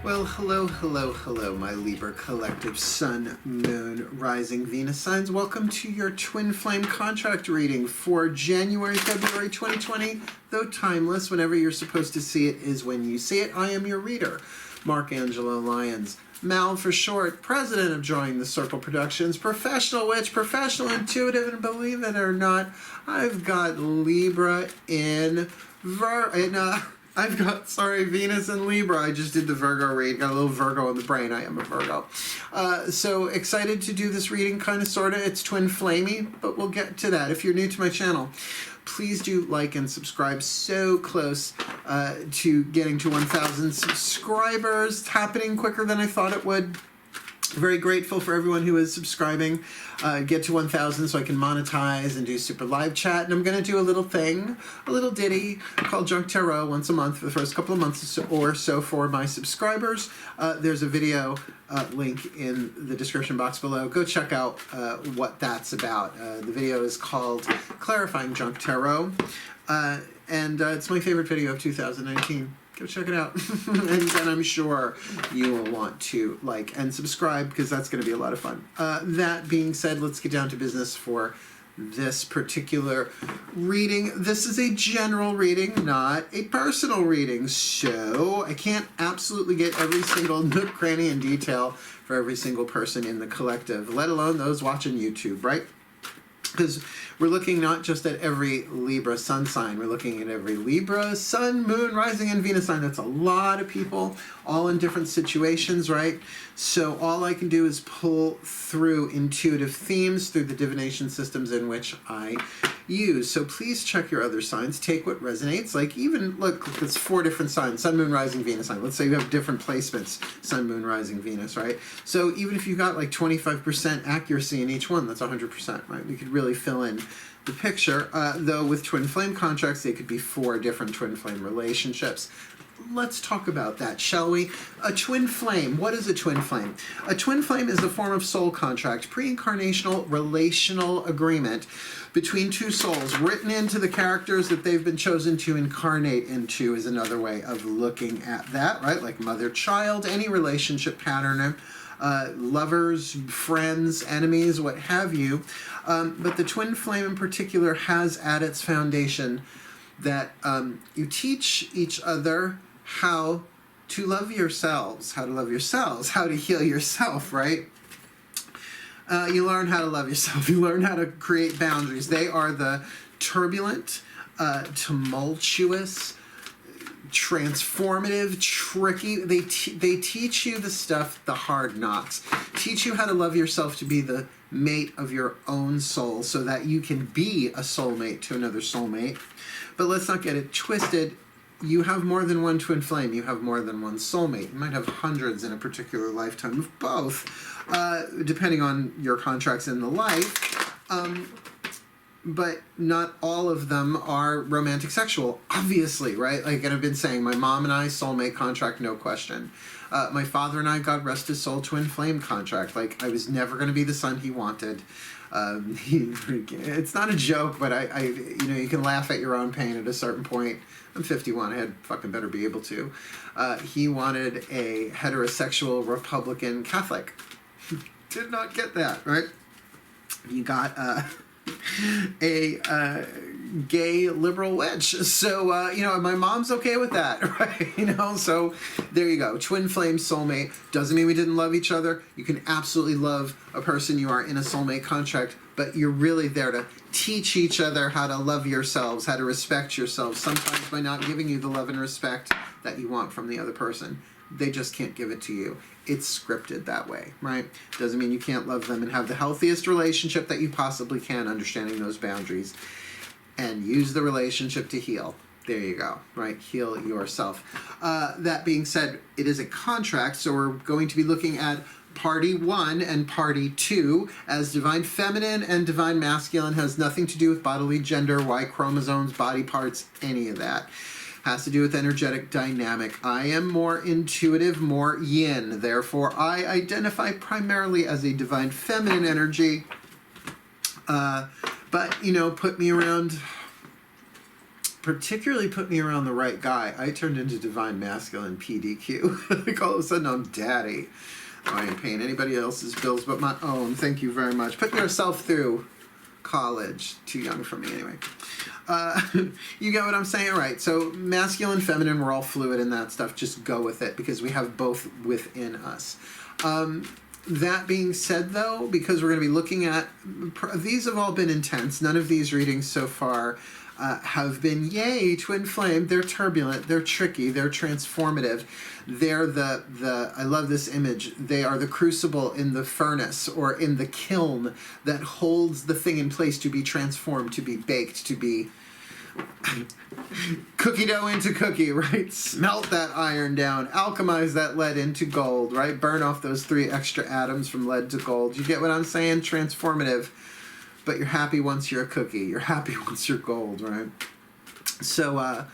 Well, hello, my Libra collective Sun, Moon, Rising, Venus signs. Welcome to your Twin Flame contract reading for January, February 2020. Though timeless, whenever you're supposed to see it is when you see it. I am your reader, Mark Angelo Lyons. Mal for short, president of DrawingTheCircle Productions, professional witch, professional intuitive, and believe it or not, I've got Libra in I've got, Venus and Libra. I just did the Virgo read. Got a little Virgo in the brain. I am a Virgo. So excited to do this reading, kind of, sort of. It's twin flamey, but we'll get to that. If you're new to my channel, please do like and subscribe. So close to getting to 1,000 subscribers. It's happening quicker than I thought it would. Very grateful for everyone who is subscribing. Get to 1,000 so I can monetize and do super live chat. And I'm going to do a little thing, a little ditty called Junk Tarot once a month for the first couple of months or so for my subscribers. There's a video link in the description box below. Go check out what that's about. The video is called Clarifying Junk Tarot. And it's my favorite video of 2019. Go check it out. And then I'm sure you will want to like and subscribe because that's going to be a lot of fun. That being said, let's get down to business for this particular reading. This is a general reading, not a personal reading. So I can't absolutely get every single nook, cranny, and detail for every single person in the collective, let alone those watching YouTube, right? Because we're looking not just at every Libra sun sign, we're looking at every Libra, sun, moon, rising, and Venus sign. That's a lot of people, all in different situations, right? So all I can do is pull through intuitive themes through the divination systems in which I use. So please check your other signs, take what resonates. Like even, look, it's 4 different signs, sun, moon, rising, Venus sign. Let's say you have different placements, sun, moon, rising, Venus, right? So even if you got like 25% accuracy in each one, that's 100%, right? We could really fill in the picture, though with twin flame contracts, they could be 4 different twin flame relationships. Let's talk about that, shall we? A twin flame. What is a twin flame? A twin flame is a form of soul contract, pre-incarnational relational agreement between 2 souls, written into the characters that they've been chosen to incarnate into is another way of looking at that, right? Like mother-child, any relationship pattern, lovers, friends, enemies, what have you. But the twin flame in particular has at its foundation that you teach each other how to love yourselves, how to heal yourself, right? You learn how to love yourself. You learn how to create boundaries. They are the turbulent, tumultuous, transformative, tricky. They teach you the stuff, the hard knocks. Teach you how to love yourself to be the mate of your own soul so that you can be a soulmate to another soulmate. But let's not get it twisted. You have more than one twin flame. You have more than one soulmate. You might have hundreds in a particular lifetime of both, depending on your contracts in the life. But not all of them are romantic sexual, obviously, right? Like I've been saying, my mom and I, soulmate contract, no question. My father and I, God rest his soul, twin flame contract. Like I was never going to be the son he wanted. It's not a joke, but I you know, you can laugh at your own pain at a certain point. I'm 51. I had fucking better be able to. He wanted a heterosexual Republican Catholic. Did not get that, right? You got a gay liberal witch. So, you know, my mom's okay with that, right? You know, so there you go. Twin flame soulmate. Doesn't mean we didn't love each other. You can absolutely love a person you are in a soulmate contract, but you're really there to teach each other how to love yourselves, how to respect yourselves, sometimes by not giving you the love and respect that you want from the other person. They just can't give it to you. It's scripted that way, right? Doesn't mean you can't love them and have the healthiest relationship that you possibly can, understanding those boundaries, and use the relationship to heal. There you go, right? Heal yourself. That being said, it is a contract, so we're going to be looking at Party 1 and Party 2 as divine feminine and divine masculine. Has nothing to do with bodily gender, Y chromosomes, body parts, any of that. Has to do with energetic dynamic. I am more intuitive, more yin. Therefore, I identify primarily as a divine feminine energy. But, you know, put me around particularly put me around the right guy. I turned into divine masculine PDQ. Like all of a sudden I'm daddy. I ain't paying anybody else's bills but my own. Thank you very much. Put yourself through college. Too young for me anyway. You get what I'm saying? Right. So masculine, feminine, we're all fluid in that stuff. Just go with it because we have both within us. That being said, though, because we're going to be looking at, these have all been intense. None of these readings so far have been, yay, twin flame. They're turbulent, they're tricky, they're transformative. They're I love this image, they are the crucible in the furnace or in the kiln that holds the thing in place to be transformed, to be baked, to be cookie dough into cookie, right? Smelt that iron down, alchemize that lead into gold, right? Burn off those 3 extra atoms from lead to gold. You get what I'm saying? Transformative. But you're happy once you're a cookie. You're happy once you're gold, right? So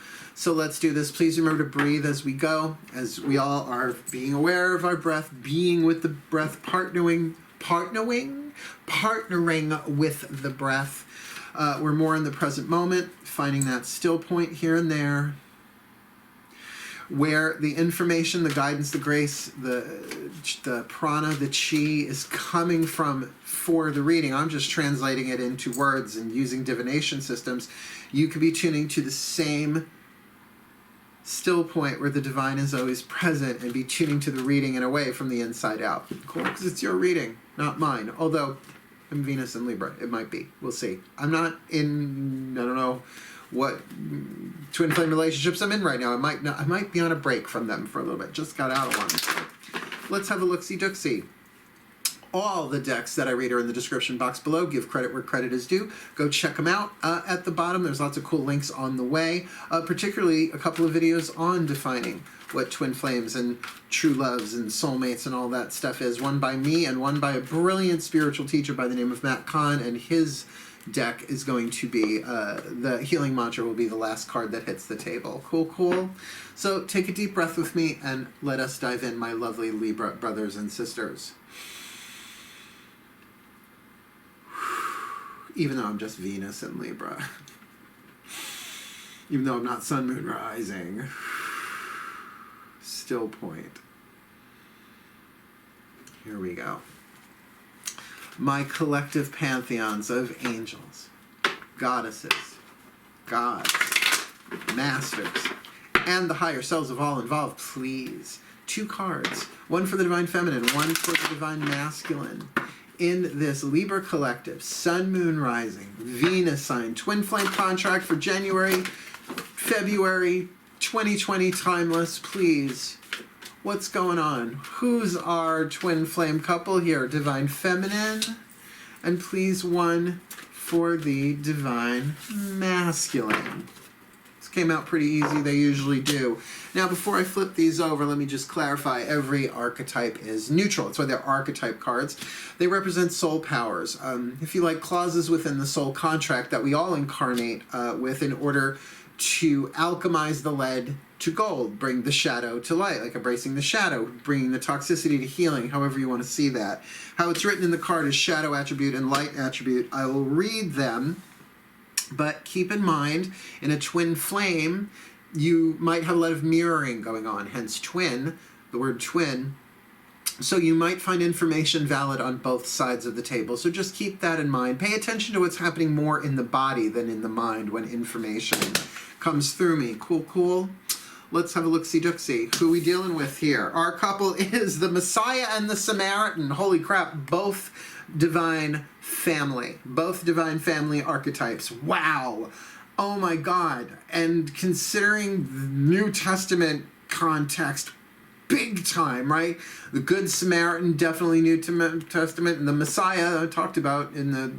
let's do this. Please remember to breathe as we go, as we all are being aware of our breath, being with the breath, partnering with the breath. We're more in the present moment, finding that still point here and there, where the information, the guidance, the grace, the prana, the chi is coming from for the reading. I'm just translating it into words and using divination systems. You could be tuning to the same still point where the divine is always present and be tuning to the reading in a way from the inside out. Cool, because it's your reading, not mine. Although I'm Venus and Libra, it might be. We'll see. I'm not in, I don't know what twin flame relationships I'm in right now. I might be on a break from them for a little bit. Just got out of one. So let's have a look-see-dook-see. All the decks that I read are in the description box below. Give credit where credit is due. Go check them out. At the bottom, there's lots of cool links on the way, particularly a couple of videos on defining what twin flames and true loves and soulmates and all that stuff is. One by me and one by a brilliant spiritual teacher by the name of KAHN, and his deck is going to be, the healing mantra will be the last card that hits the table. Cool, cool. So take a deep breath with me and let us dive in, my lovely Libra brothers and sisters. Even though I'm just Venus and Libra. Even though I'm not sun, moon, rising. Still point. Here we go. My collective pantheons of angels, goddesses, gods, masters, and the higher selves of all involved, please. 2 cards. One for the divine feminine, one for the divine masculine. In this Libra collective, sun, moon, rising, Venus sign, twin flame contract for January, February 2020, timeless, please. What's going on? Who's our twin flame couple here? Divine feminine. And please one for the divine masculine. This came out pretty easy. They usually do. Now, before I flip these over, let me just clarify. Every archetype is neutral. That's why they're archetype cards. They represent soul powers. If you like, clauses within the soul contract that we all incarnate with in order to alchemize the lead to gold, bring the shadow to light, like embracing the shadow, bringing the toxicity to healing, however you want to see that. How it's written in the card is shadow attribute and light attribute. I will read them, but keep in mind, in a twin flame, you might have a lot of mirroring going on, hence twin, the word twin. So you might find information valid on both sides of the table. So just keep that in mind. Pay attention to what's happening more in the body than in the mind when information comes through me. Cool, cool. Let's have a look-see-dook-see. Who are we dealing with here? Our couple is the Messiah and the Samaritan. Holy crap, both divine family. Both divine family archetypes. Wow. Oh my God. And considering the New Testament context, big time, right? The Good Samaritan, definitely New Testament, and the Messiah I talked about in the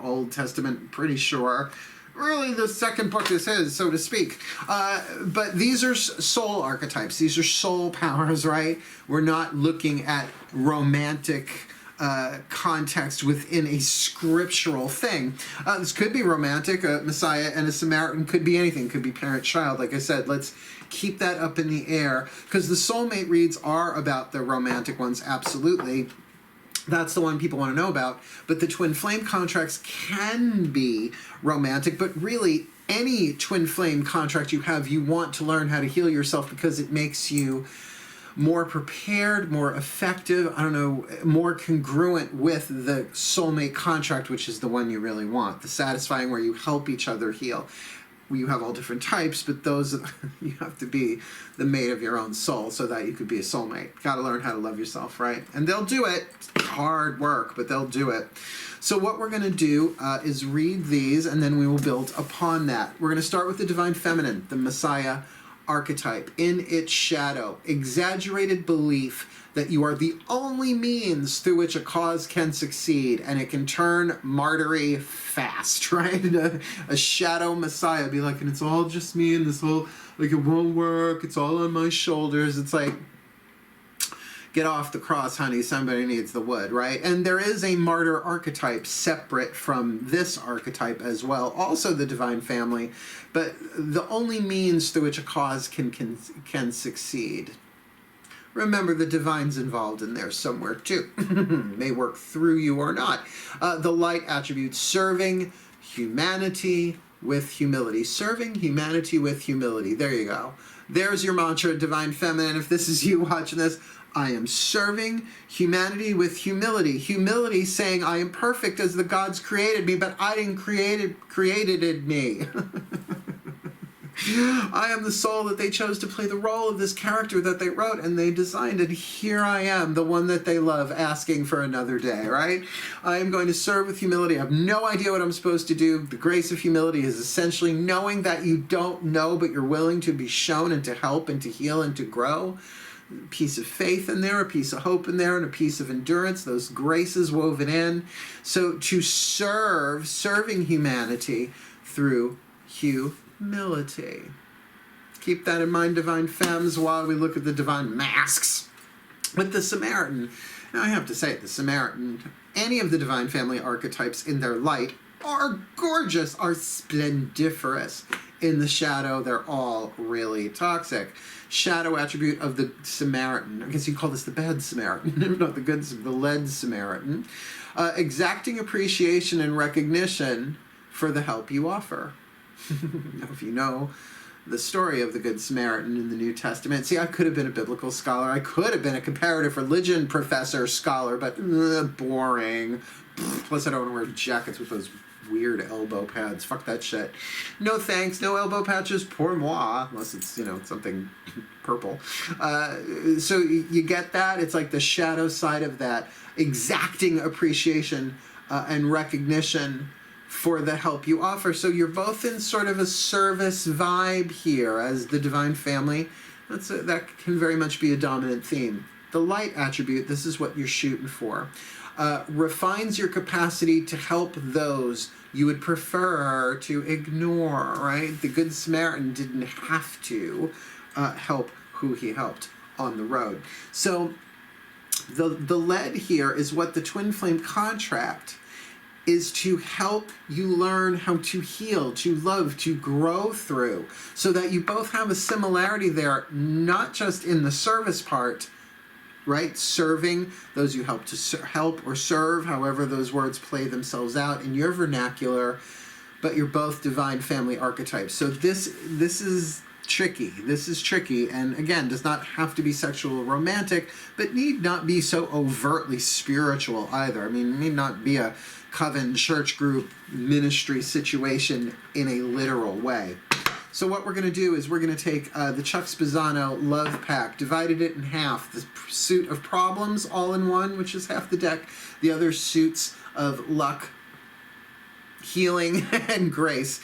Old Testament, pretty sure. Really, the second book is his, so to speak. But these are soul archetypes. These are soul powers, right? We're not looking at romantic context within a scriptural thing. This could be romantic. A Messiah and a Samaritan could be anything. Could be parent-child. Like I said, let's keep that up in the air, because the soulmate reads are about the romantic ones, absolutely. That's the one people want to know about. But the twin flame contracts can be romantic, but really any twin flame contract you have, you want to learn how to heal yourself because it makes you more prepared, more effective, I don't know, more congruent with the soulmate contract, which is the one you really want, the satisfying where you help each other heal. You have all different types, but those, you have to be the mate of your own soul so that you could be a soulmate. Got to learn how to love yourself, right? And they'll do it. Hard work, but they'll do it. So what we're going to do is read these, and then we will build upon that. We're going to start with the Divine Feminine, the Messiah archetype. In its shadow, exaggerated belief that you are the only means through which a cause can succeed, and it can turn martyry fast, right? A shadow messiah be like, and it's all just me, and this whole, like, it won't work, it's all on my shoulders. It's like, get off the cross, honey, somebody needs the wood, right? And there is a martyr archetype separate from this archetype as well, also the divine family, but the only means through which a cause can succeed. Remember, the divine's involved in there somewhere too. May work through you or not. The light attribute, serving humanity with humility. Serving humanity with humility. There you go. There's your mantra, Divine Feminine. If this is you watching this, I am serving humanity with humility. Humility saying I am perfect as the gods created me, but I didn't created me. I am the soul that they chose to play the role of this character that they wrote and they designed, and here I am, the one that they love, asking for another day, right? I am going to serve with humility. I have no idea what I'm supposed to do. The grace of humility is essentially knowing that you don't know, but you're willing to be shown and to help and to heal and to grow. A piece of faith in there, a piece of hope in there, and a piece of endurance, those graces woven in. So to serving humanity through humility. Keep that in mind, Divine Femmes, while we look at the Divine Masks. With the Samaritan, now I have to say, the Samaritan, any of the Divine Family archetypes in their light are gorgeous, are splendiferous. In the shadow, they're all really toxic. Shadow attribute of the Samaritan. I guess you call this the bad Samaritan, not the good, the led Samaritan. Exacting appreciation and recognition for the help you offer. Now, if you know the story of the Good Samaritan in the New Testament, see, I could have been a biblical scholar. I could have been a comparative religion professor scholar, but boring. Plus, I don't want to wear jackets with those weird elbow pads. Fuck that shit. No thanks. No elbow patches pour moi. Unless it's, you know, something purple. So you get that? It's like the shadow side of that. Exacting appreciation and recognition for the help you offer. So you're both in sort of a service vibe here as the Divine Family. That can very much be a dominant theme. The light attribute, this is what you're shooting for. Refines your capacity to help those you would prefer to ignore, right? The Good Samaritan didn't have to help who he helped on the road. So the lead here is what the twin flame contract is to help you learn how to heal, to love, to grow through, so that you both have a similarity there, not just in the service part, right? Serving those you help to help or serve, however those words play themselves out in your vernacular, but you're both Divine Family archetypes. So this is tricky. This is tricky, and again, does not have to be sexual or romantic, but need not be so overtly spiritual either. I mean, it need not be a coven, church group, ministry situation in a literal way. So what we're going to do is we're going to take the Chuck Spezzano Love Pack, divided it in half. The suit of problems all in one, which is half the deck. The other suits of luck, healing, and grace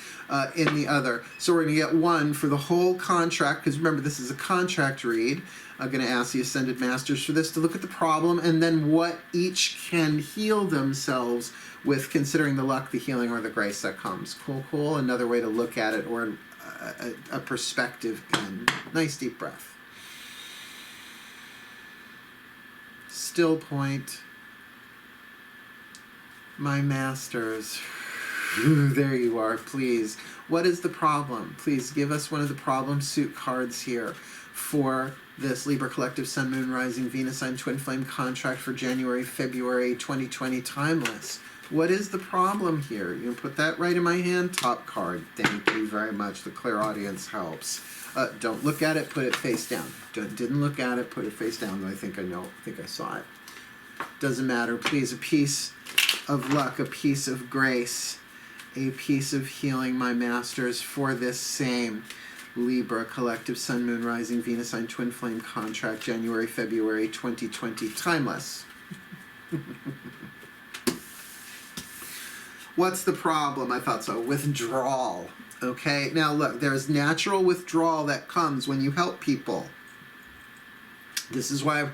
in the other. So we're going to get one for the whole contract, because remember, this is a contract read. I'm going to ask the Ascended Masters for this to look at the problem and then what each can heal themselves with, considering the luck, the healing, or the grace that comes. Cool, cool. Another way to look at it, or a perspective in. Nice deep breath. Still point. My masters. There you are, please. What is the problem? Please give us one of the problem suit cards here for this Libra Collective Sun, Moon, Rising, Venus sign, Twin Flame contract for January, February 2020 timeless. What is the problem here? You put that right in my hand. Top card. Thank you very much. The clairaudience helps. Don't look at it. Put it face down. Didn't look at it. Put it face down. I think I know. I think I saw it. Doesn't matter. Please, a piece of luck, a piece of grace, a piece of healing, my masters, for this same Libra collective Sun, Moon, Rising, Venus sign, Twin Flame contract, January, February 2020. Timeless. What's the problem? I thought so. Withdrawal. Okay, now look, there's natural withdrawal that comes when you help people. This is why I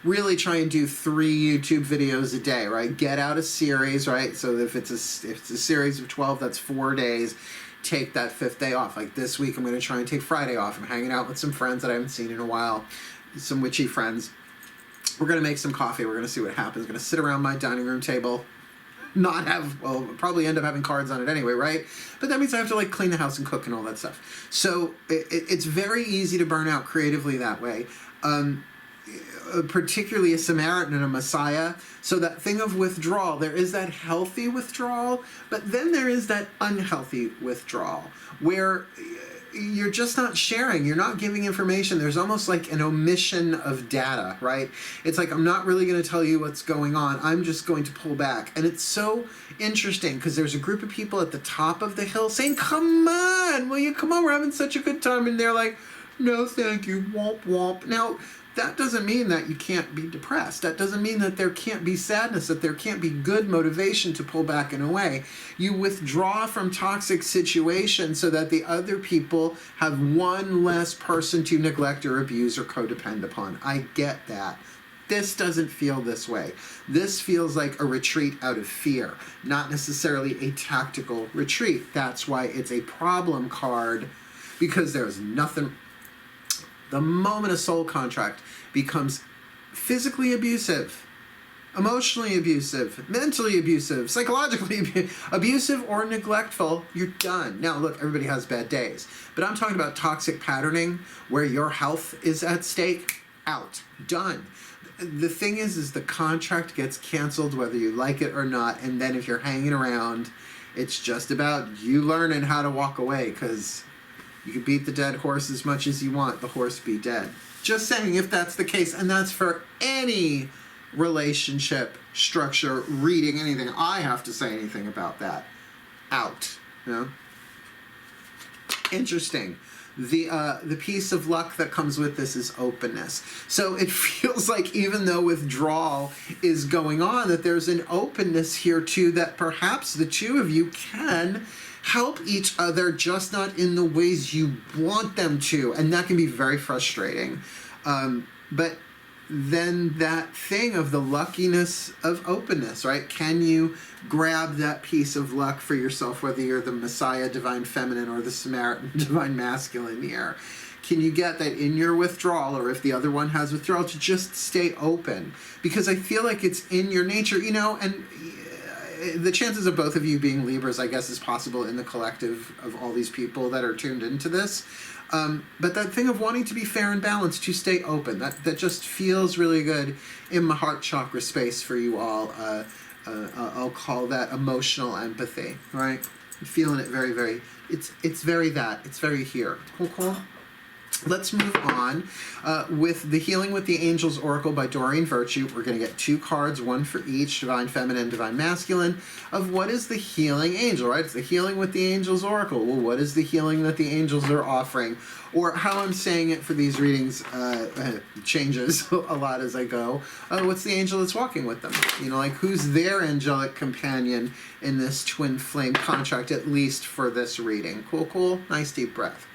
really try and do 3 YouTube videos a day, right? Get out a series, right? So if it's a series of 12, that's 4 days. Take that 5th day off. Like this week, I'm going to try and take Friday off. I'm hanging out with some friends that I haven't seen in a while, some witchy friends. We're going to make some coffee. We're going to see what happens. I'm going to sit around my dining room table. Not have, well, probably end up having cards on it anyway, right? But that means I have to like clean the house and cook and all that stuff. So it's very easy to burn out creatively that way. Particularly a Samaritan and a Messiah. So that thing of withdrawal, there is that healthy withdrawal, but then there is that unhealthy withdrawal where you're just not sharing, you're not giving information. There's almost like an omission of data, right? It's like, I'm not really going to tell you what's going on. I'm just going to pull back. And it's so interesting because there's a group of people at the top of the hill saying, come on, will you come on? We're having such a good time. And they're like, no, thank you, womp womp. Now, that doesn't mean that you can't be depressed. That doesn't mean that there can't be sadness, that there can't be good motivation to pull back and away. You withdraw from toxic situations so that the other people have one less person to neglect or abuse or codepend upon. I get that. This doesn't feel this way. This feels like a retreat out of fear, not necessarily a tactical retreat. That's why it's a problem card, because there's nothing. The moment a soul contract becomes physically abusive, emotionally abusive, mentally abusive, psychologically abusive, or neglectful, you're done. Now, look, everybody has bad days, but I'm talking about toxic patterning where your health is at stake. Out. Done. The thing is the contract gets canceled whether you like it or not, and then if you're hanging around, it's just about you learning how to walk away, because you can beat the dead horse as much as you want, the horse be dead. Just saying, if that's the case, and that's for any relationship, structure, reading, anything, I have to say anything about that. Out. You know? Interesting. The piece of luck that comes with this is openness. So it feels like even though withdrawal is going on, that there's an openness here too, that perhaps the two of you can help each other, just not in the ways you want them to. And that can be very frustrating. But then that thing of the luckiness of openness, right? Can you grab that piece of luck for yourself, whether you're the Messiah, Divine Feminine, or the Samaritan, Divine Masculine here? Can you get that in your withdrawal, or if the other one has withdrawal, to just stay open? Because I feel like it's in your nature, you know, and the chances of both of you being Libras, I guess, is possible in the collective of all these people that are tuned into this. But that thing of wanting to be fair and balanced, to stay open, that just feels really good in my heart chakra space for you all. I'll call that emotional empathy, right? I'm feeling it very, very, it's very that, it's very here. Cool. Let's move on with the Healing with the Angels Oracle by Doreen Virtue. We're going to get 2 cards, one for each, Divine Feminine, Divine Masculine, of what is the healing angel, right? It's the Healing with the Angels Oracle. Well, what is the healing that the angels are offering? Or how I'm saying it for these readings changes a lot as I go. What's the angel that's walking with them? You know, like who's their angelic companion in this twin flame contract, at least for this reading? Cool. Nice deep breath.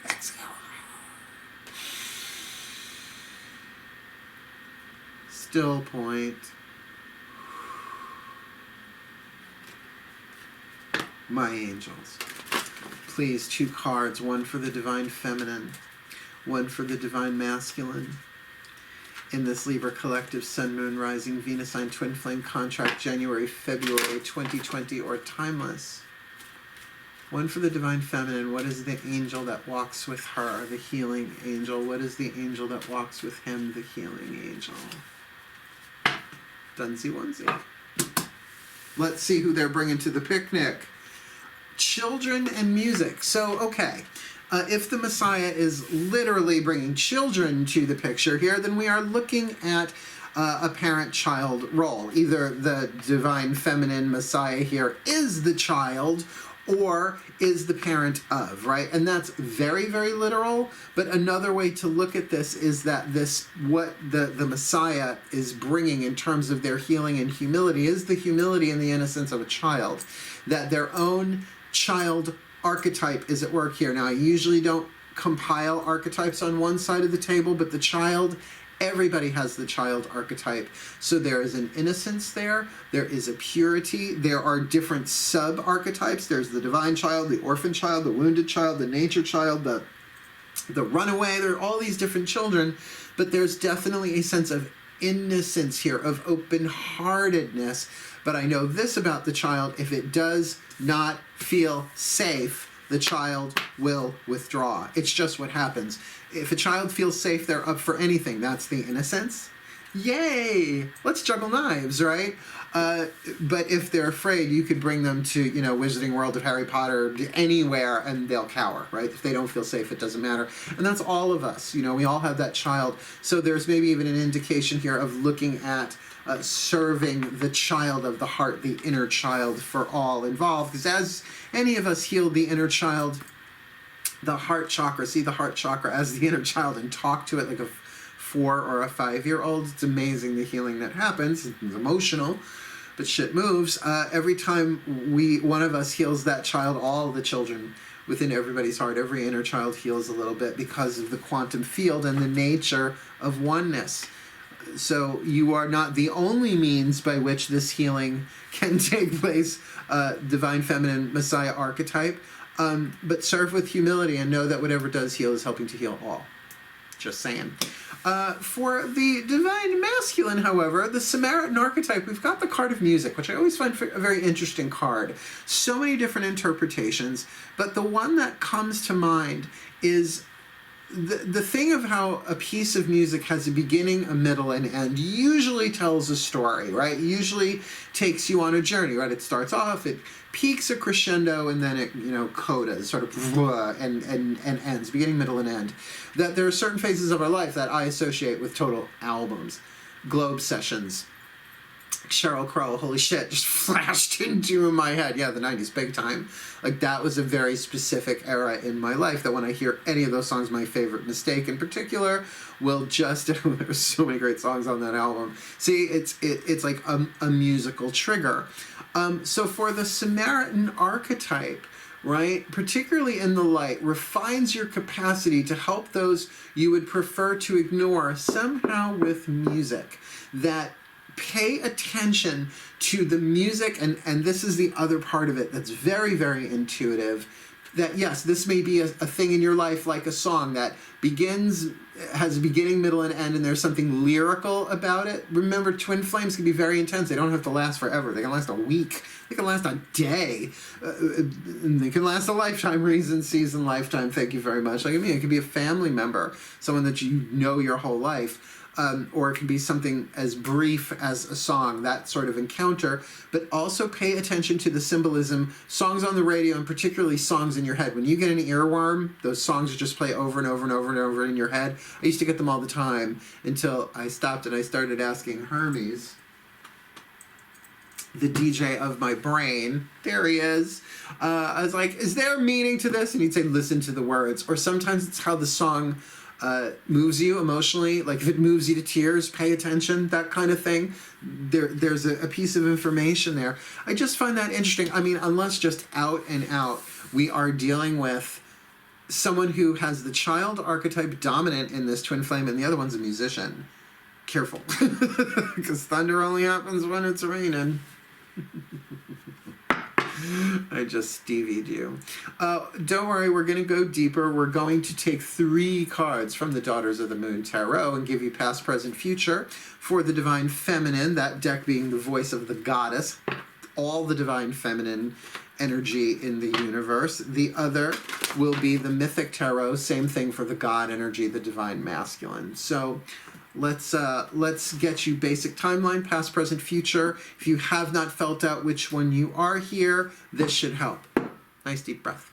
Exhale. Still point. My angels. Please, 2 cards, one for the Divine Feminine, one for the Divine Masculine. In this Libra collective Sun, Moon, Rising, Venus sign, Twin Flame contract, January, February 2020, or timeless. One for the Divine Feminine. What is the angel that walks with her, the healing angel? What is the angel that walks with him, the healing angel? Dunsey onesie. Let's see who they're bringing to the picnic. Children and music. So, okay. If the Messiah is literally bringing children to the picture here, then we are looking at a parent-child role. Either the divine feminine Messiah here is the child, or is the parent of, right? And that's very, very literal, but another way to look at this is that what the Messiah is bringing in terms of their healing and humility is the humility and the innocence of a child, that their own child archetype is at work here. Now, I usually don't compile archetypes on one side of the table, but the child, everybody has the child archetype. So there is an innocence there. There is a purity. There are different sub-archetypes. There's the divine child, the orphan child, the wounded child, the nature child, the runaway. There are all these different children, but there's definitely a sense of innocence here, of open-heartedness. But I know this about the child: if it does not feel safe, the child will withdraw. It's just what happens. If a child feels safe, they're up for anything. That's the innocence. Yay! Let's juggle knives, right? But if they're afraid, you could bring them to, Wizarding World of Harry Potter, anywhere, and they'll cower, right? If they don't feel safe, it doesn't matter. And that's all of us. We all have that child. So there's maybe even an indication here of looking at serving the child of the heart, the inner child, for all involved. Because as any of us heal the inner child, the heart chakra, see the heart chakra as the inner child and talk to it like a 4 or a 5-year-old, it's amazing the healing that happens. It's emotional, but shit moves. Every time one of us heals that child, all the children within everybody's heart, every inner child heals a little bit because of the quantum field and the nature of oneness. So you are not the only means by which this healing can take place, divine feminine Messiah archetype, but serve with humility and know that whatever does heal is helping to heal all. Just saying. For the divine masculine, however, the Samaritan archetype, we've got the card of music, which I always find a very interesting card. So many different interpretations, but the one that comes to mind is the thing of how a piece of music has a beginning, a middle, and end usually tells a story, right? Usually takes you on a journey, right? It starts off, it peaks a crescendo, and then it, codas, sort of, and ends, beginning, middle, and end. That there are certain phases of our life that I associate with total albums, globe sessions. Sheryl Crow, holy shit, just flashed into my head. Yeah, the 90s, big time. Like, that was a very specific era in my life that when I hear any of those songs, my favorite Mistake in particular, will just, there's so many great songs on that album. See, it's like a musical trigger. So for the Samaritan archetype, right, particularly in the light, refines your capacity to help those you would prefer to ignore somehow with music. That pay attention to the music, and this is the other part of it that's very, very intuitive, that yes, this may be a thing in your life like a song that has a beginning, middle, and end, and there's something lyrical about it. Remember, twin flames can be very intense. They don't have to last forever. They can last a week. They can last a day. They can last a lifetime. Reason, season, lifetime. Thank you very much. It could be a family member, someone that you know your whole life. Or it can be something as brief as a song, that sort of encounter, but also pay attention to the symbolism. Songs on the radio, and particularly songs in your head. When you get an earworm, those songs just play over and over and over and over in your head. I used to get them all the time until I stopped and I started asking Hermes, the DJ of my brain, there he is. I was like, is there meaning to this? And he'd say, listen to the words. Or sometimes it's how the song moves you emotionally, like if it moves you to tears, pay attention, that kind of thing. There's a piece of information there. I just find that interesting. Unless just out and out, we are dealing with someone who has the child archetype dominant in this twin flame, and the other one's a musician. Careful, because thunder only happens when it's raining. I just Stevie'd you. Don't worry, we're going to go deeper. We're going to take 3 cards from the Daughters of the Moon Tarot and give you past, present, future for the Divine Feminine, that deck being the voice of the goddess, all the Divine Feminine energy in the universe. The other will be the Mythic Tarot, same thing for the God energy, the Divine Masculine. So Let's get you basic timeline, past, present, future. If you have not felt out which one you are here, this should help. Nice deep breath.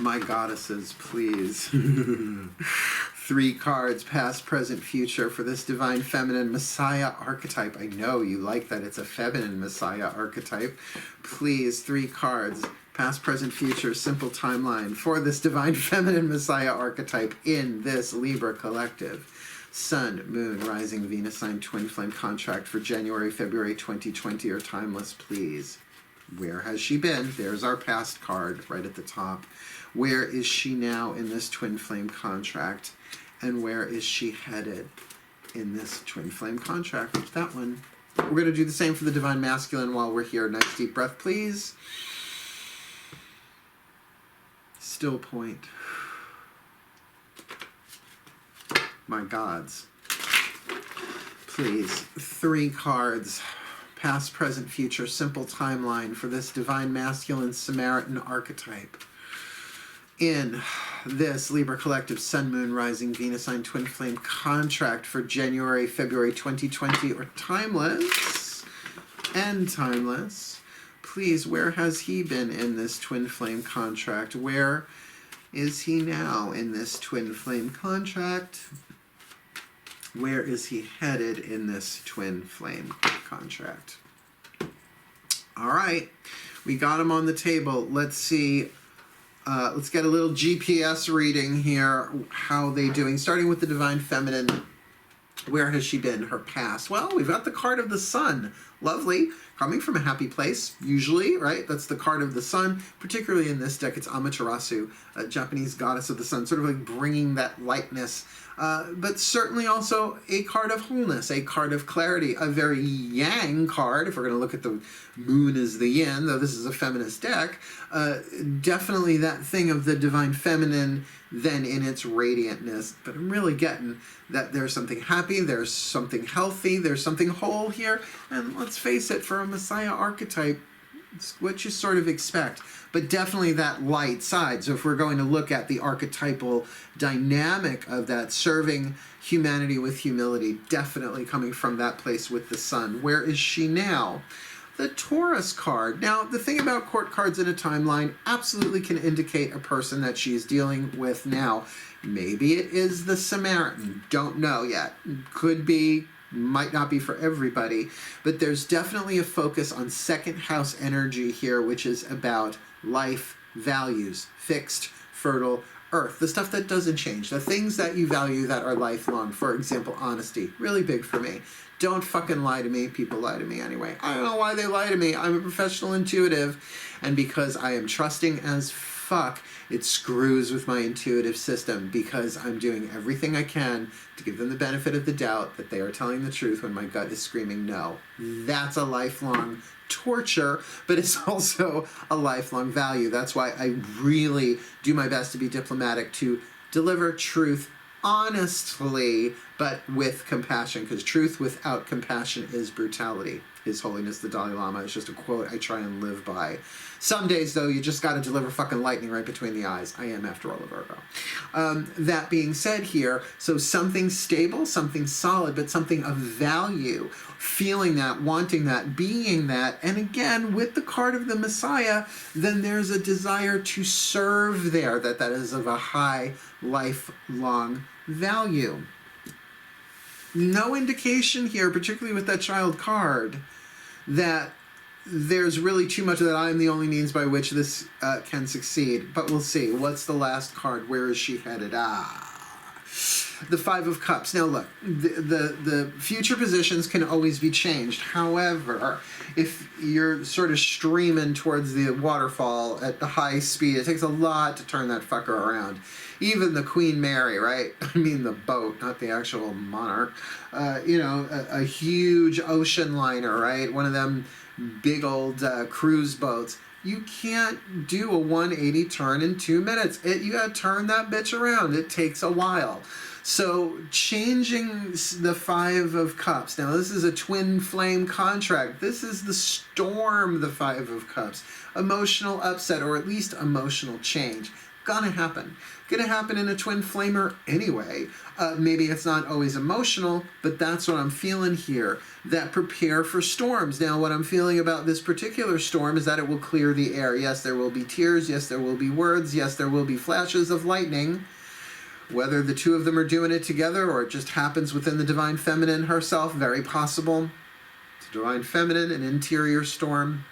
My goddesses, please. 3 cards, past, present, future, for this divine feminine Messiah archetype. I know you like that it's a feminine Messiah archetype. Please, 3 cards, past, present, future, simple timeline for this divine feminine Messiah archetype in this Libra collective. Sun, Moon, Rising, Venus sign, twin flame contract for January, February 2020 or timeless, please. Where has she been? There's our past card right at the top. Where is she now in this twin flame contract? And where is she headed in this twin flame contract? That one. We're going to do the same for the divine masculine while we're here. Nice deep breath, please. Still point. My gods. Please, 3 cards. Past, present, future, simple timeline for this divine masculine Samaritan archetype. In this Libra collective Sun, Moon, Rising, Venus sign, twin flame contract for January, February 2020 or timeless and timeless. Please, where has he been in this twin flame contract? Where is he now in this twin flame contract? Where is he headed in this twin flame contract? All right, we got him on the table. Let's see. Let's get a little GPS reading here. How are they doing? Starting with the divine feminine. Where has she been? Her past. Well, we've got the card of the sun. Lovely. Coming from a happy place, usually, right? That's the card of the sun. Particularly in this deck, it's Amaterasu, a Japanese goddess of the sun, sort of like bringing that lightness. But certainly also a card of wholeness, a card of clarity, a very yang card, if we're going to look at the moon as the yin, though this is a feminist deck. Definitely that thing of the divine feminine then in its radiantness. But I'm really getting that there's something happy, there's something healthy, there's something whole here. And let's face it, for a Messiah archetype, it's what you sort of expect. But definitely that light side. So if we're going to look at the archetypal dynamic of that, serving humanity with humility, definitely coming from that place with the sun. Where is she now? The Taurus card. Now, the thing about court cards in a timeline absolutely can indicate a person that she's dealing with now. Maybe it is the Samaritan. Don't know yet. Could be, might not be for everybody. But there's definitely a focus on second house energy here, which is about life, values, fixed, fertile earth. The stuff that doesn't change. The things that you value that are lifelong. For example, honesty. Really big for me. Don't fucking lie to me. People lie to me anyway. I don't know why they lie to me. I'm a professional intuitive. And because I am trusting as fuck, it screws with my intuitive system because I'm doing everything I can to give them the benefit of the doubt that they are telling the truth when my gut is screaming no. That's a lifelong torture, but it's also a lifelong value. That's why I really do my best to be diplomatic, to deliver truth honestly, but with compassion, because truth without compassion is brutality. His Holiness the Dalai Lama is just a quote I try and live by. Some days, though, you just got to deliver fucking lightning right between the eyes. I am, after all, a Virgo. That being said here, so something stable, something solid, but something of value. Feeling that, wanting that, being that. And again, with the card of the Messiah, then there's a desire to serve there, that is of a high lifelong value. No indication here, particularly with that child card, that there's really too much that I'm the only means by which this can succeed. But we'll see. What's the last card? Where is she headed? The Five of Cups. Now look, the future positions can always be changed. However, if you're sort of streaming towards the waterfall at the high speed, it takes a lot to turn that fucker around. Even the Queen Mary, right? I mean the boat, not the actual monarch. A huge ocean liner, right? One of them big old cruise boats. You can't do a 180 turn in 2 minutes. You gotta turn that bitch around. It takes a while. So changing the 5 of Cups. Now this is a twin flame contract. This is the storm, the 5 of Cups. Emotional upset, or at least emotional change. Gonna happen. Gonna happen in a twin flamer anyway. Maybe it's not always emotional, but that's what I'm feeling here. That prepare for storms. Now what I'm feeling about this particular storm is that it will clear the air. Yes, there will be tears. Yes, there will be words. Yes, there will be flashes of lightning. Whether the two of them are doing it together or it just happens within the Divine Feminine herself, very possible. It's a Divine Feminine, an interior storm.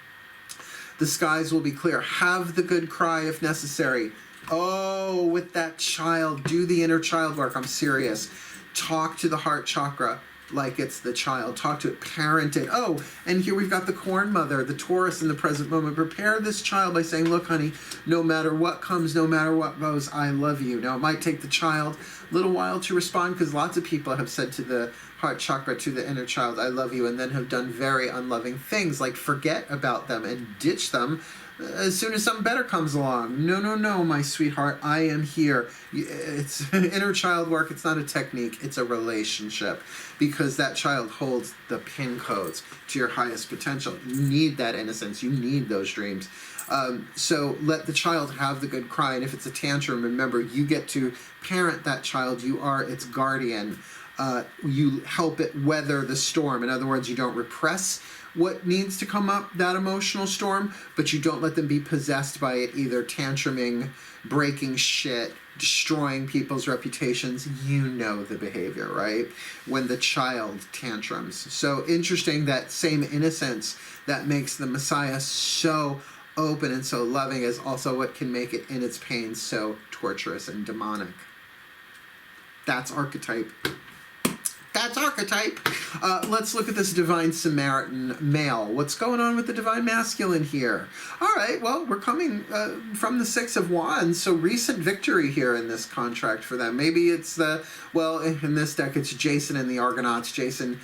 The skies will be clear. Have the good cry if necessary. Oh, with that child, do the inner child work. I'm serious. Talk to the heart chakra like it's the child. Talk to it, parent it. Oh, and here we've got the corn mother, the Taurus in the present moment. Prepare this child by saying, look, honey, no matter what comes, no matter what goes, I love you. Now, it might take the child a little while to respond because lots of people have said to the heart chakra, to the inner child, I love you, and then have done very unloving things like forget about them and ditch them as soon as something better comes along. No, no, no, my sweetheart, I am here. It's inner child work. It's not a technique. It's a relationship, because that child holds the pin codes to your highest potential. You need that innocence. You need those dreams. So let the child have the good cry. And if it's a tantrum, remember, you get to parent that child. You are its guardian. You help it weather the storm. In other words, you don't repress what needs to come up, that emotional storm, but you don't let them be possessed by it, either tantruming, breaking shit, destroying people's reputations. You know the behavior, right? When the child tantrums. So interesting, that same innocence that makes the Messiah so open and so loving is also what can make it in its pain so torturous and demonic. That's archetype. That's archetype. Let's look at this Divine Samaritan male. What's going on with the Divine Masculine here? All right, well, we're coming from the 6 of Wands, so recent victory here in this contract for them. Maybe it's well, in this deck, it's Jason and the Argonauts. Jason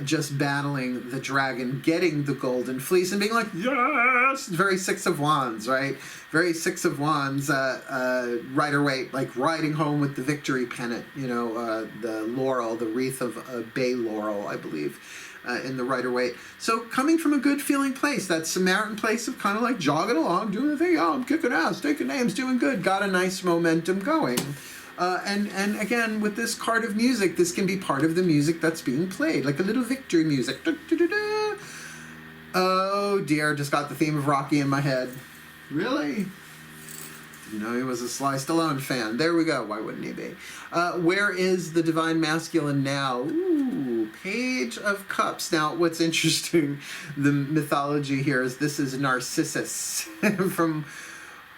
just battling the dragon, getting the golden fleece, and being like, yes! Very 6 of Wands, right? Very 6 of Wands, Rider-Waite, like riding home with the victory pennant, you know, the laurel, the wreath of bay laurel, I believe, in the Rider-Waite. So coming from a good feeling place, that Samaritan place of kind of like jogging along, doing the thing, oh, I'm kicking ass, taking names, doing good, got a nice momentum going. And again, with this card of music, this can be part of the music that's being played, like a little victory music. Da, da, da, da. Oh dear, just got the theme of Rocky in my head. Really? Didn't know he was a Sly Stallone fan. There we go. Why wouldn't he be? Where is the Divine Masculine now? Ooh, Page of Cups. Now, what's interesting, the mythology here is this is Narcissus from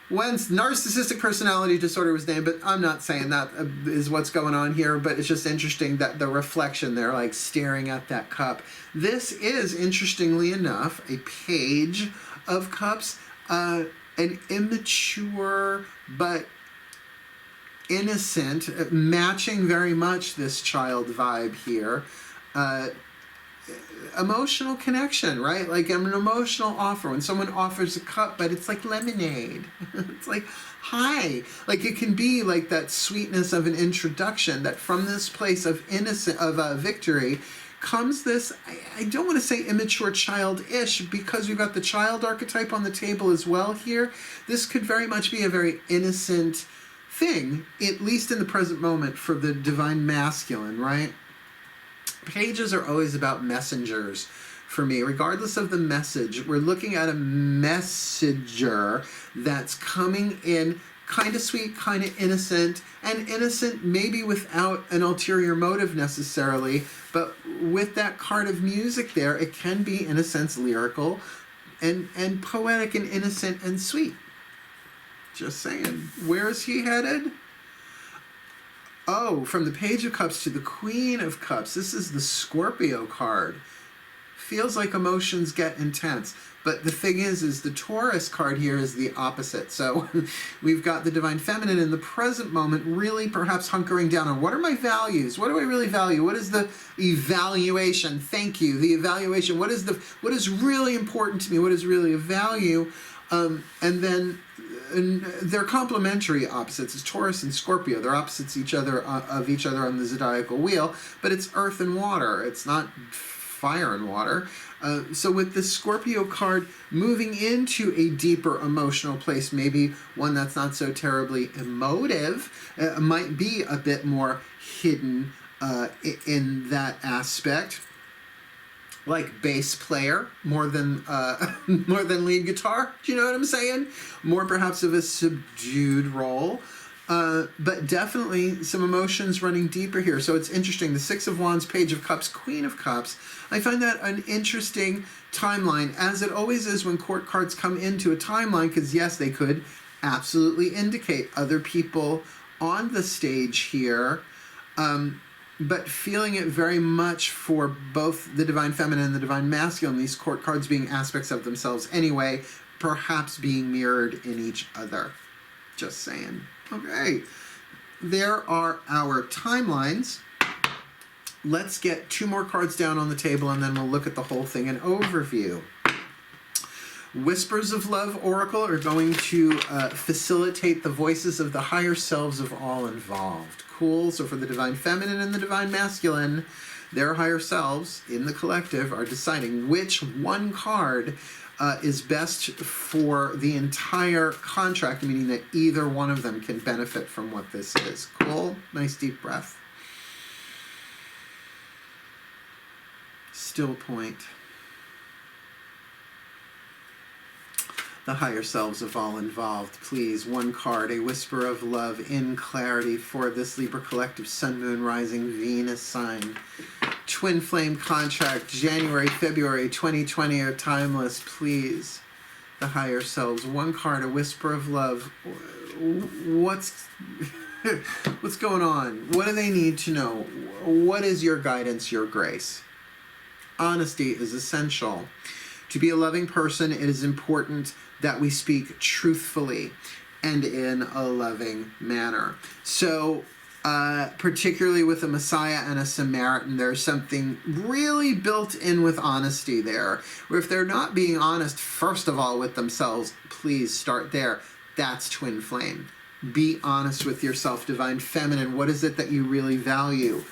whence narcissistic personality disorder was named, but I'm not saying that is what's going on here, but it's just interesting that the reflection there, like staring at that cup. This is, interestingly enough, a Page of Cups, an immature but innocent, matching very much this child vibe here. Emotional connection, right? Like an emotional offer. When someone offers a cup, but it's like lemonade. It's like, hi. Like it can be like that sweetness of an introduction, that from this place of victory comes this, I don't want to say immature childish, because we've got the child archetype on the table as well here. This could very much be a very innocent thing, at least in the present moment, for the Divine Masculine, right? Pages are always about messengers for me. Regardless of the message, we're looking at a messenger that's coming in kind of sweet, kind of innocent, and innocent maybe without an ulterior motive necessarily, but with that card of music there, it can be, in a sense, lyrical and poetic and innocent and sweet. Just saying. Where is he headed? Oh, from the Page of Cups to the Queen of Cups. This is the Scorpio card. Feels like emotions get intense. But the thing is the Taurus card here is the opposite. So we've got the Divine Feminine in the present moment, really perhaps hunkering down on what are my values? What do I really value? What is the evaluation? Thank you. The evaluation. What is really important to me? What is really a value? And then they're complementary opposites. It's Taurus and Scorpio. They're opposites of each other on the zodiacal wheel, but it's earth and water. It's not fire and water. So with the Scorpio card moving into a deeper emotional place, maybe one that's not so terribly emotive, might be a bit more hidden in that aspect, like bass player more than lead guitar. Do you know what I'm saying? More perhaps of a subdued role. But definitely some emotions running deeper here. So it's interesting. The Six of Wands, Page of Cups, Queen of Cups. I find that an interesting timeline, as it always is when court cards come into a timeline, because yes, they could absolutely indicate other people on the stage here, but feeling it very much for both the Divine Feminine and the Divine Masculine, these court cards being aspects of themselves anyway, perhaps being mirrored in each other. Just saying. Okay, there are our timelines. Let's get 2 more cards down on the table and then we'll look at the whole thing in overview. Whispers of Love Oracle are going to facilitate the voices of the higher selves of all involved. Cool. So for the Divine Feminine and the Divine Masculine, their higher selves in the collective are deciding which one card is best for the entire contract, meaning that either one of them can benefit from what this is. Cool. Nice deep breath. Still point. The higher selves of all involved. Please, one card, a whisper of love in clarity for this Libra collective Sun, Moon, Rising, Venus sign. Twin flame contract, January, February 2020 are timeless. Please, the higher selves. One card, a whisper of love. What's going on? What do they need to know? What is your guidance, your grace? Honesty is essential. To be a loving person, it is important that we speak truthfully and in a loving manner. So, particularly with a Messiah and a Samaritan, there's something really built in with honesty there. Where if they're not being honest, first of all, with themselves, please start there. That's twin flame. Be honest with yourself, Divine Feminine. What is it that you really value?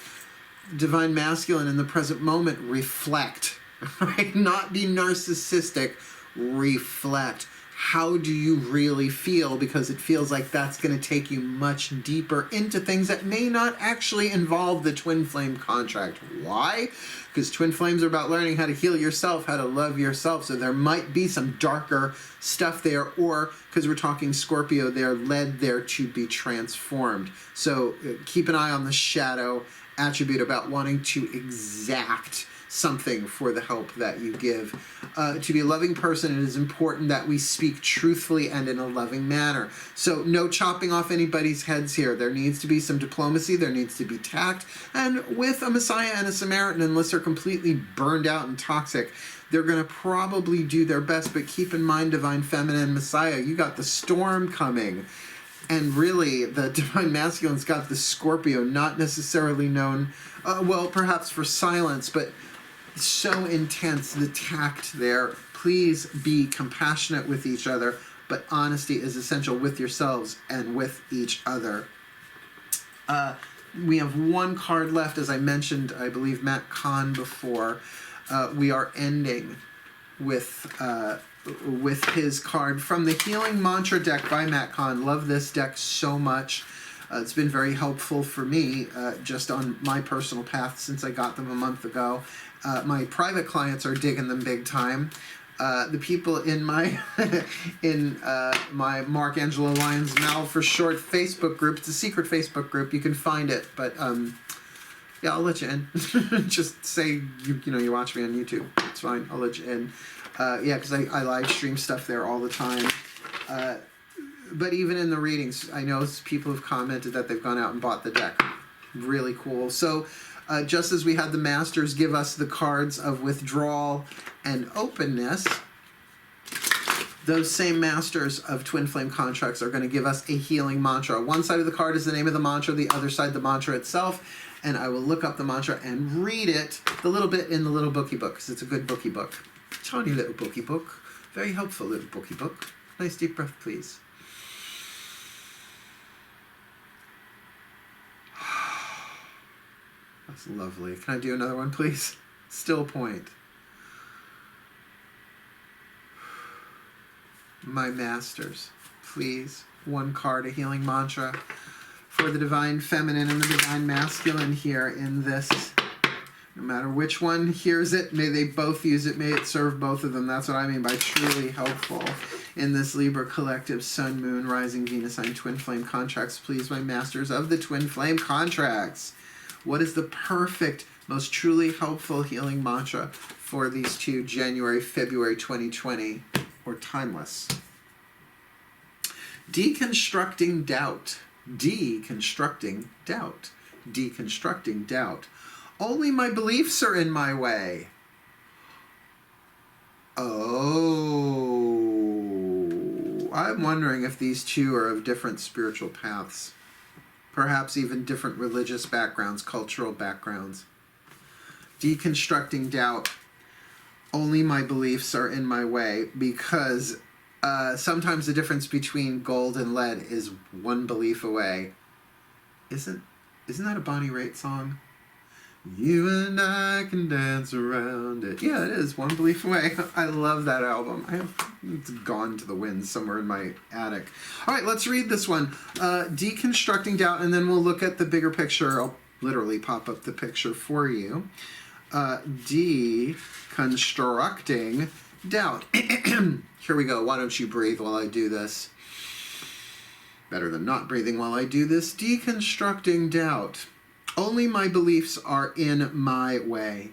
Divine Masculine, in the present moment, reflect. Right? Not be narcissistic. Reflect. How do you really feel? Because it feels like that's going to take you much deeper into things that may not actually involve the twin flame contract. Why? Because twin flames are about learning how to heal yourself, how to love yourself. So there might be some darker stuff there, or because we're talking Scorpio, they're led there to be transformed. So keep an eye on the shadow attribute about wanting to exact something for the help that you give. To be a loving person, it is important that we speak truthfully and in a loving manner. So no chopping off anybody's heads here. There needs to be some diplomacy. There needs to be tact. And with a Messiah and a Samaritan, unless they're completely burned out and toxic, they're going to probably do their best. But keep in mind, Divine Feminine and Messiah, you got the storm coming. And really, the Divine Masculine's got the Scorpio, not necessarily known, well, perhaps for silence, but so intense, the tact there. Please be compassionate with each other, but honesty is essential with yourselves and with each other. We have one card left, as I mentioned, I believe Matt KAHN before. We are ending with his card from the Healing Mantra deck by Matt KAHN. Love this deck so much. It's been very helpful for me just on my personal path since I got them a month ago. My private clients are digging them big time. The people in my my Mark Angelo Lyons Mal for short Facebook group, it's a secret Facebook group, you can find it, but yeah, I'll let you in. Just say you watch me on YouTube, it's fine, I'll let you in. Yeah, because I live stream stuff there all the time. But even in the readings, I know people have commented that they've gone out and bought the deck. Really cool. So just as we had the Masters give us the cards of withdrawal and openness, those same masters of twin flame contracts are going to give us a healing mantra. One side of the card is the name of the mantra, the other side the mantra itself, and I will look up the mantra and read it the little bit in the little bookie book, because it's a good bookie book. Tiny little bookie book. Very helpful little bookie book. Nice deep breath, please. That's lovely. Can I do another one, please? Still point. My masters, please. One card, a healing mantra for the divine feminine and the divine masculine here in this. No matter which one hears it, may they both use it, may it serve both of them. That's what I mean by truly helpful in this Libra collective Sun, Moon, Rising, Venus sign twin flame contracts. Please, my masters of the twin flame contracts. What is the perfect, most truly helpful healing mantra for these two January, February 2020, or timeless? Deconstructing doubt. Deconstructing doubt. Deconstructing doubt. Only my beliefs are in my way. Oh, I'm wondering if these two are of different spiritual paths. Perhaps even different religious backgrounds, cultural backgrounds. Deconstructing doubt. Only my beliefs are in my way, because sometimes the difference between gold and lead is one belief away. Isn't that a Bonnie Raitt song? You and I can dance around it. Yeah, it is. One belief away. I love that album. It's gone to the wind somewhere in my attic. All right, let's read this one. Deconstructing doubt, and then we'll look at the bigger picture. I'll literally pop up the picture for you. Deconstructing doubt. Here we go. Why don't you breathe while I do this? Better than not breathing while I do this. Deconstructing doubt. Only my beliefs are in my way.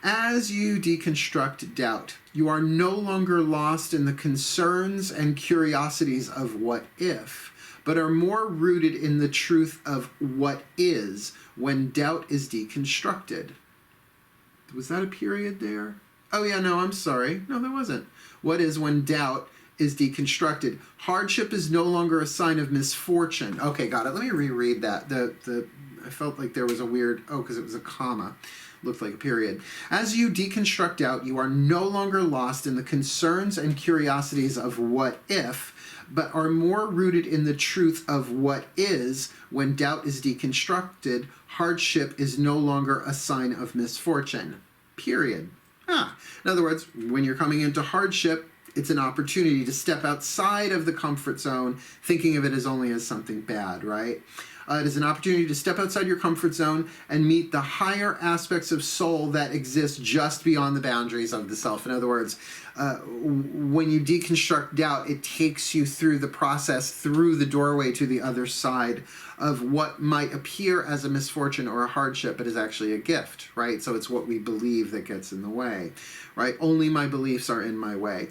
As you deconstruct doubt, you are no longer lost in the concerns and curiosities of what if, but are more rooted in the truth of what is when doubt is deconstructed. Was that a period there? Oh yeah, no, I'm sorry. No, there wasn't. What is when doubt is deconstructed? Hardship is no longer a sign of misfortune. Okay, got it. Let me reread that. I felt like there was a weird, because it was a comma. Looked like a period. As you deconstruct doubt, you are no longer lost in the concerns and curiosities of what if, but are more rooted in the truth of what is. When doubt is deconstructed, hardship is no longer a sign of misfortune. Period. In other words, when you're coming into hardship, it's an opportunity to step outside of the comfort zone, thinking of it as only as something bad, right? It is an opportunity to step outside your comfort zone and meet the higher aspects of soul that exist just beyond the boundaries of the self. In other words, when you deconstruct doubt, it takes you through the process, through the doorway to the other side of what might appear as a misfortune or a hardship, but is actually a gift, right? So it's what we believe that gets in the way, right? Only my beliefs are in my way.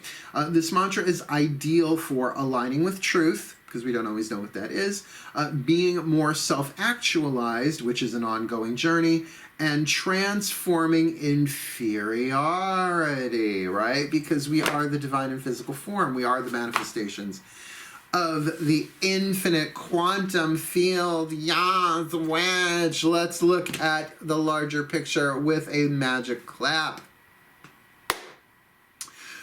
This mantra is ideal for aligning with truth, because we don't always know what that is, being more self-actualized, which is an ongoing journey, and transforming inferiority, right? Because we are the divine and physical form. We are the manifestations of the infinite quantum field. Yes, wedge. Let's look at the larger picture with a magic clap.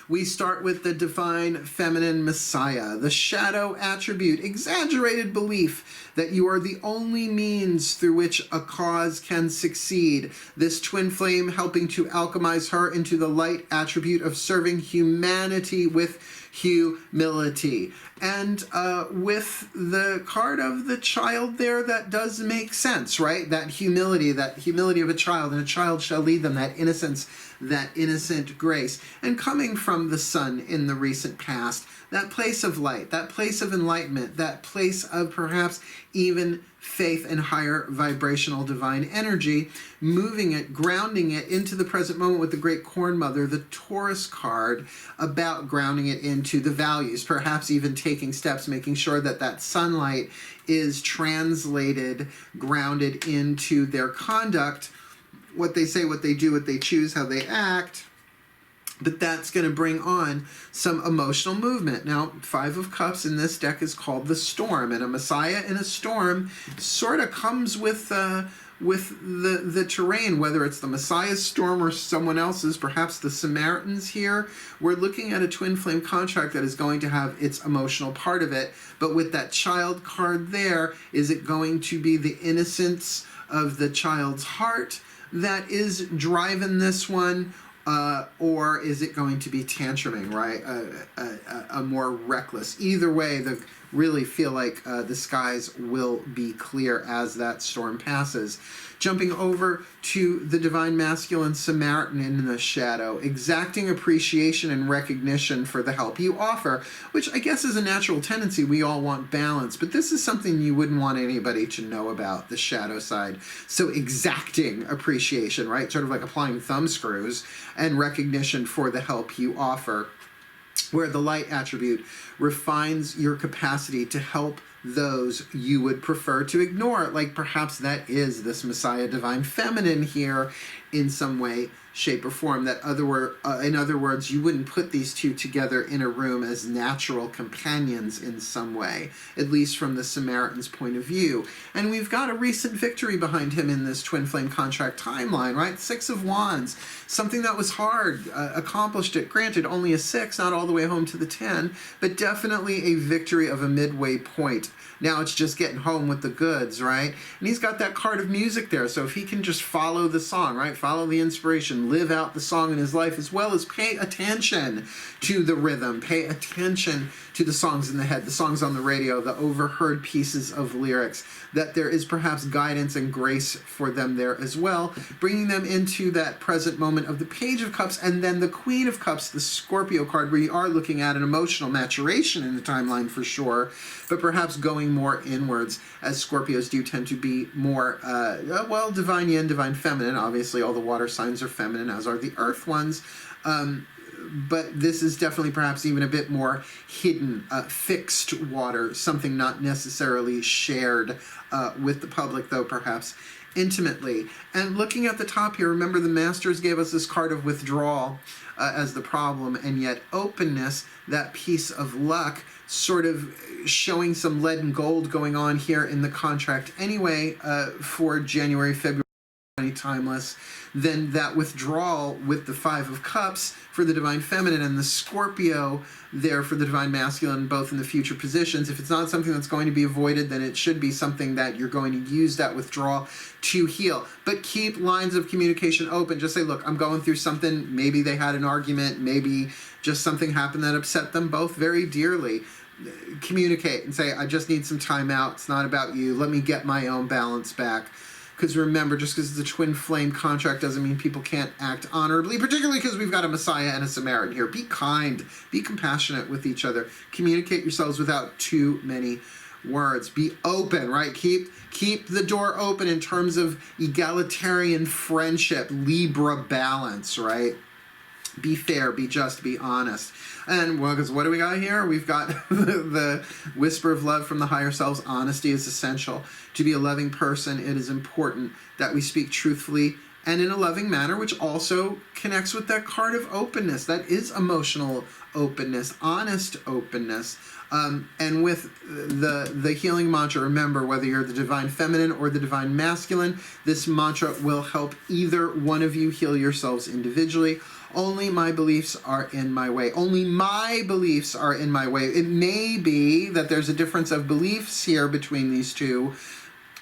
We start with the divine feminine Messiah, the shadow attribute, exaggerated belief that you are the only means through which a cause can succeed. This twin flame helping to alchemize her into the light attribute of serving humanity with humility. And with the card of the child there, that does make sense, right? That humility of a child, and a child shall lead them, that innocence, that innocent grace. And coming from the sun in the recent past, that place of light, that place of enlightenment, that place of perhaps even faith and higher vibrational divine energy, moving it, grounding it into the present moment with the great Corn Mother, the Taurus card, about grounding it into the values, perhaps even taking steps, making sure that that sunlight is translated, grounded into their conduct, what they say, what they do, what they choose, how they act, But that's going to bring on some emotional movement. Now, Five of Cups in this deck is called the Storm, and a Messiah in a storm sort of comes with the terrain, whether it's the Messiah's storm or someone else's, perhaps the Samaritans here. We're looking at a twin flame contract that is going to have its emotional part of it, but with that child card there, is it going to be the innocence of the child's heart that is driving this one? Or is it going to be tantruming, right? A more reckless. Either way, really feel like the skies will be clear as that storm passes. Jumping over to the Divine Masculine Samaritan in the shadow, exacting appreciation and recognition for the help you offer, which I guess is a natural tendency. We all want balance, but this is something you wouldn't want anybody to know about, the shadow side. So exacting appreciation, right? Sort of like applying thumb screws, and recognition for the help you offer, where the light attribute refines your capacity to help those you would prefer to ignore. Like perhaps that is this Messiah Divine Feminine here in some way, shape, or form. That in other words, you wouldn't put these two together in a room as natural companions in some way, at least from the Samaritan's point of view. And we've got a recent victory behind him in this twin flame contract timeline, right? 6 of Wands, something that was hard, accomplished it. Granted, only a 6, not all the way home to the 10, but definitely a victory of a midway point. Now it's just getting home with the goods, right? And he's got that card of music there, so if he can just follow the song, right? Follow the inspiration, live out the song in his life, as well as pay attention to the rhythm, pay attention to the songs in the head, the songs on the radio, the overheard pieces of lyrics, that there is perhaps guidance and grace for them there as well, bringing them into that present moment of the Page of Cups, and then the Queen of Cups, the Scorpio card, where you are looking at an emotional maturation in the timeline for sure, but perhaps going more inwards, as Scorpios do tend to be more, well, divine yin, divine feminine. Obviously, all the water signs are feminine, as are the earth ones. But this is definitely perhaps even a bit more hidden, fixed water, something not necessarily shared with the public, though perhaps intimately. And looking at the top here, remember the Masters gave us this card of withdrawal as the problem, and yet openness, that piece of luck, sort of showing some lead and gold going on here in the contract anyway for January, February, timeless. Then that withdrawal with the Five of Cups for the Divine Feminine and the Scorpio there for the Divine Masculine, both in the future positions. If it's not something that's going to be avoided, then it should be something that you're going to use that withdrawal to heal. But keep lines of communication open. Just say, look, I'm going through something. Maybe they had an argument. Maybe just something happened that upset them both very dearly. Communicate and say, I just need some time out. It's not about you. Let me get my own balance back. Because remember, just because it's a twin flame contract doesn't mean people can't act honorably, particularly because we've got a Messiah and a Samaritan here. Be kind, be compassionate with each other. Communicate yourselves without too many words. Be open, right? Keep the door open in terms of egalitarian friendship, Libra balance, right? Be fair, be just, be honest. And well, because what do we got here? We've got the whisper of love from the higher selves. Honesty is essential. To be a loving person, it is important that we speak truthfully and in a loving manner, which also connects with that card of openness. That is emotional openness, honest openness. And with the healing mantra, remember, whether you're the Divine Feminine or the Divine Masculine, this mantra will help either one of you heal yourselves individually. Only my beliefs are in my way. Only my beliefs are in my way. It may be that there's a difference of beliefs here between these two,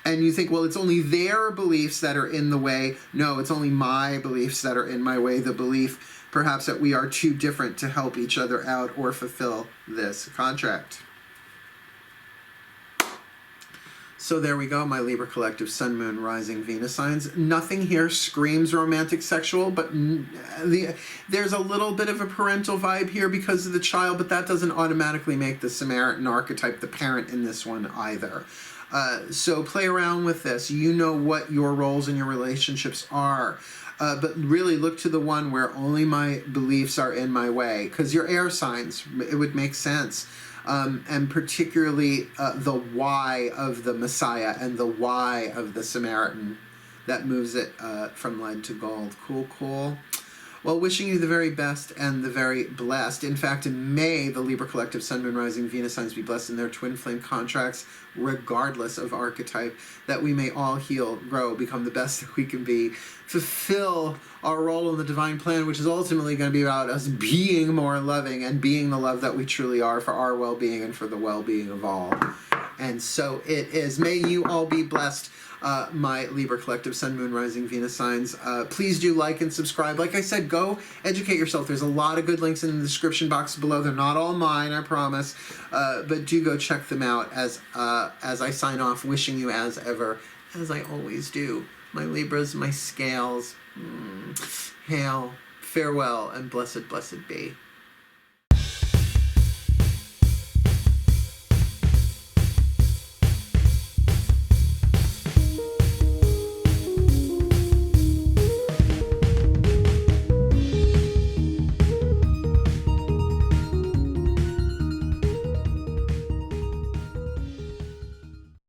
and you think, well, it's only their beliefs that are in the way. No, it's only my beliefs that are in my way. The belief, perhaps, that we are too different to help each other out or fulfill this contract. So there we go, my Libra collective, Sun, Moon, Rising, Venus signs. Nothing here screams romantic, sexual, but there's a little bit of a parental vibe here because of the child, but that doesn't automatically make the Samaritan archetype the parent in this one either. So play around with this. You know what your roles in your relationships are. But really look to the one where only my beliefs are in my way, because your air signs, it would make sense. And particularly the why of the Messiah and the why of the Samaritan that moves it from lead to gold. Cool, cool. Well, wishing you the very best and the very blessed. In fact, may the Libra Collective Sun, Moon, Rising, Venus signs be blessed in their twin flame contracts, regardless of archetype, that we may all heal, grow, become the best that we can be, fulfill our role in the divine plan, which is ultimately going to be about us being more loving and being the love that we truly are for our well-being and for the well-being of all. And so it is. May you all be blessed. My Libra Collective Sun, Moon, Rising, Venus signs. Please do like and subscribe. Like I said, go educate yourself. There's a lot of good links in the description box below. They're not all mine, I promise. But do go check them out as I sign off, wishing you as ever, as I always do, my Libras, my scales, hail, farewell, and blessed, blessed be.